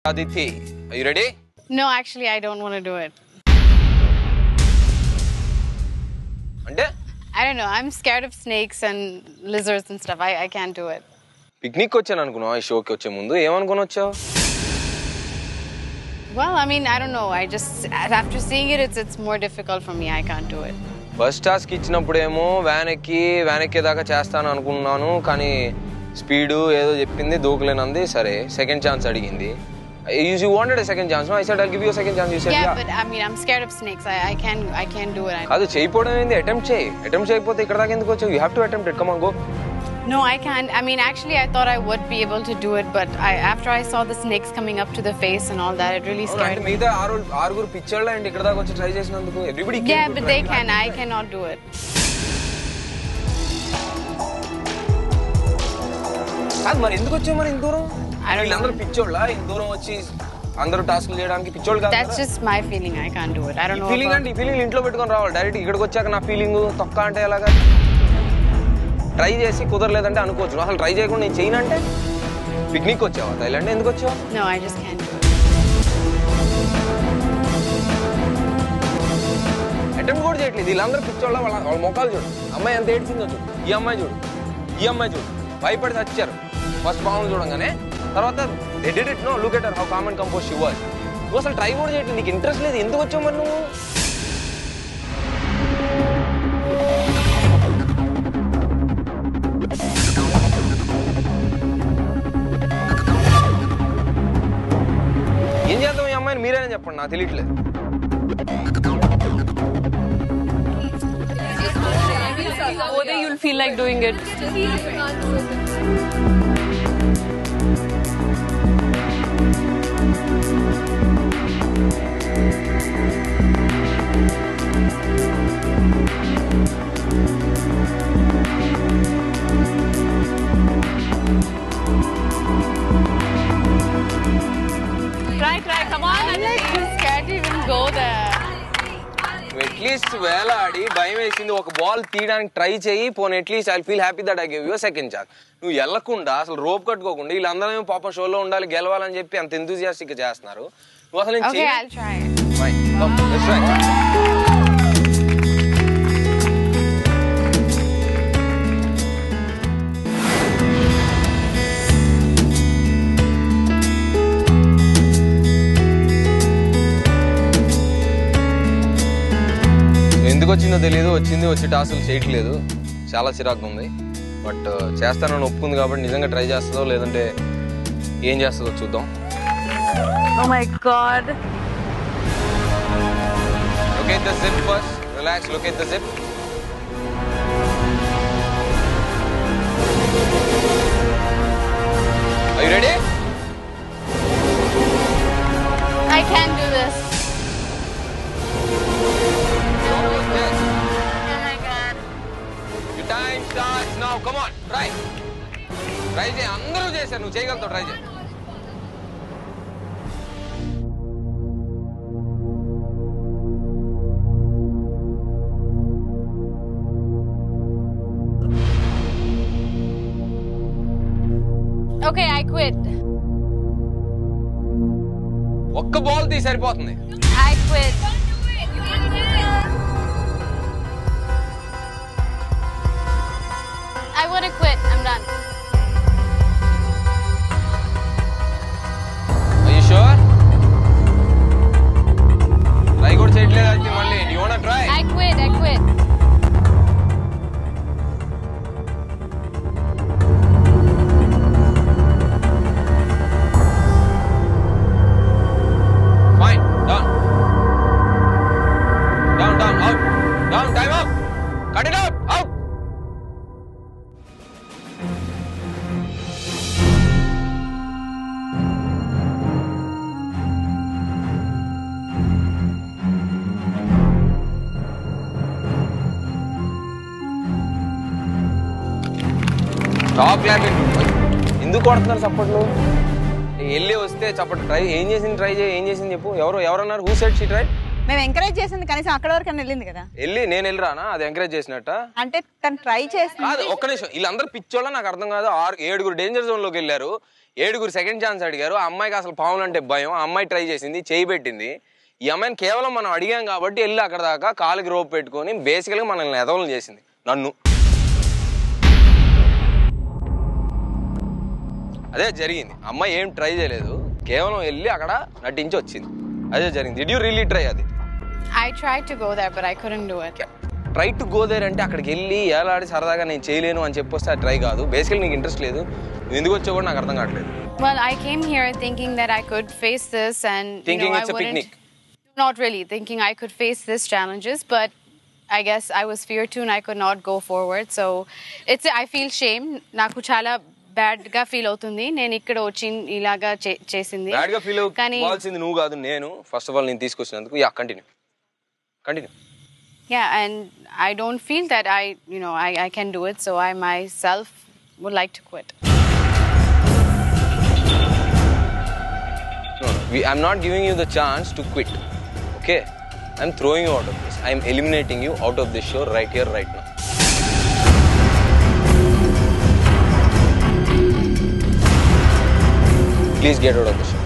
Aditi, are you ready? No, actually, I don't want to do it. Ante? I don't know. I'm scared of snakes and lizards and stuff. I can't do it. Picnic వచ్చాను అనుకున్నావా ఈ షోకి వచ్చే ముందు ఏమనుకొని వచ్చావు? Well, I mean, I don't know. I just after seeing it, it's more difficult for me. I can't do it. First task ఇచ్చినప్పుడేమో van ఎక్కేదాకా చేస్తాను అనుకున్నాను కానీ స్పీడ్ ఏదో చెప్పింది దూకలేనంది సరే సెకండ్ ఛాన్స్ అడిగింది. You wanted a second chance, no? I said I'll give you a second chance. You said yeah. But I mean, I'm scared of snakes. I can't do it. కాదు చేయకపోవడం ఏంది attempt చేయకపోతే ఇక్కడ దాకా ఎందుకు వచ్చావు? You have to attempt it. Come on, go. No, I can't. I mean, actually, I thought I would be able to do it, but after I saw the snakes coming up to the face and all that, it really scared me. మిగతా ఆరుగురు పిచ్చోళ్ళ అండి ఇక్కడ దాకా వచ్చి try చేసినందుకు everybody can. Yeah, but they can. I cannot do it. కాదు మరి ఎందుకు వచ్చావు మరి ఇంత దూరం? I don't know. వీళ్ళందరూ పిచ్చోళ్ళ ఇంత దూరం వచ్చి అందరూ టాస్క్లు చేయడానికి పిచ్చోళ్ళు కాదు. That's just my feeling. I can't do it. I don't know. Feeling అంటే ఈ ఫీలింగ్ ఇంట్లో పెట్టుకొని రావాలి డైరెక్ట్ ఇక్కడికి వచ్చాక నా ఫీలింగ్ తొక్క అంటే ఎలాగా? ట్రై చేసి కుదరలేదంటే అనుకోవచ్చు. అసలు ట్రై చేయకుండా నేను చేయనంటే పిక్నిక్ వచ్చావా థైలాండ్ ఎందుకు వచ్చావా? No, I just can't do it. Attempt కూడా చేయట్లేదు వీళ్ళందరూ పిచ్చోళ్ళ వాళ్ళ మొక్కలు చూడు. అమ్మాయి ఎంత ఏడ్చిందో చూడు. ఈ అమ్మాయి చూడు భయపడి చచ్చారు ఫస్ట్ బాగుంది చూడంగానే. తర్వాత no look at her how calm and composed she was. నువ్వు అసలు ట్రై కూడా చేయట్లేదు నీకు ఇంట్రెస్ట్ లేదు ఎందుకు వచ్చావు మరి నువ్వు? ఏం చేద్దాం ఈ అమ్మాయిని మీరేనా చెప్పండి నాకు తెలియట్లేదు. One day you'll feel like doing it. Try, come on. I'm like too scared to even go there. At least వేలాడి భయం వేసింది ఒక బాల్ తీయడానికి ట్రై చేయి పోనీ at least I feel happy that I give you second chance. నువ్వు వెళ్ళకుండా అసలు రోప్ కట్టుకోకుండా వీళ్ళందరూ పాపం షోలో ఉండాలి గెలవాలని చెప్పి అంత ఎంతూజియాస్టిక్ చేస్తున్నారు. నువ్వు అసలు Okay, I'll try it. ఎందుకు వచ్చిందో తెలియదు వచ్చి టాస్క్లు చేయట్లేదు చాలా చిరాకు ఉంది. బట్ చేస్తానని ఒప్పుకుంది కాబట్టి నిజంగా ట్రై చేస్తుందో లేదంటే ఏం చేస్తుందో చూద్దాం. Oh my God. Look at the zip first. Relax, look at the zip. Are you ready? I can't do this. Oh my God. Your time starts now. Come on, try. Try చేయి అందరూ చేశారు నువ్వు చేయగలుగుతావు try చేయి. Okay, I quit. ఒక్క ball తీ సరిపోతుంది. I quit. I want to quit. I'm done. Are you sure? Try కూడా చేయట్లేదు అయితే మళ్ళీ. Do you want to try? I quit. Fine, done. Down, out. Down, time up. Cut it out, out. Stop clapping. ఎందుకు కొడుతున్నారు చప్పట్లు? వెళ్ళి వస్తే చప్పట్లు ట్రై ఏం చేసింది చెప్పు ఎవరన్నారు హూ సెడ్ షీ ట్రై? మేము ఎంకరేజ్ చేసింది కనీసం అక్కడ వరకు వెళ్ళింది కదా. నేను వెళ్ళిరానా అది ఎంకరేజ్ చేసినట్ట? అంటే తను ట్రై చేసింది కాదు, ఒక్క నిమిషం. వీళ్ళందరూ పిచ్చోళ్ళ నాకు అర్థం కాదు. 7 డేంజర్ జోన్ లోకి వెళ్ళారు, 7 సెకండ్ ఛాన్స్ అడిగారు. ఆ అమ్మాయికి అసలు పాములు అంటే భయం. ఆ అమ్మాయి ట్రై చేసింది, చేయి పెట్టింది. ఈ అమ్మాయిని కేవలం మనం అడిగాం కాబట్టి వెళ్ళి అక్కడ దాకా కాలుకి రోప్ పెట్టుకొని బేసికల్గా మనల్ని ఎదవలను చేసింది. నన్ను అదే జరిగింది. అమ్మాయి ఏం ట్రై చేయలేదు, కేవలం వెళ్ళి అక్కడ నటించి వచ్చింది. అదే జరిగింది. Did you really try? అది I tried to go there, but I couldn't do it. Try to go there అంటే అక్కడికి వెళ్ళి ఏలాడి సరదాగా నేను చేయలేను అని చెప్పొస్తే అది ట్రై కాదు. బేసికల్ నీకు ఇంట్రెస్ట్ లేదు, నువ్వు ఎందుకు వచ్చావు కూడా నాకు అర్థం కావట్లేదు. Well, I came here thinking that I could face this and Thinking I it's a wouldn't. picnic. Not really thinking I could face these challenges, but I guess I was feared too and I could not go forward. So I feel shame. Naku chala bad ga feel అవుతుంది. నేను ఇక్కడ వచ్చి ఇలాగా చేసింది. Bad గా feel అవ్వాల్సింది నువ్వు కాదు, నేను. ఫస్ట్ ఆఫ్ ఆల్ నేను తీసుకొచ్చినందుకు continue. Yeah, and I don't feel that I can do it, so I myself would like to quit. No, I'm not giving you the chance to quit. Okay? I'm throwing you out of this. I'm eliminating you out of this show right here, right now. Please get out of the show.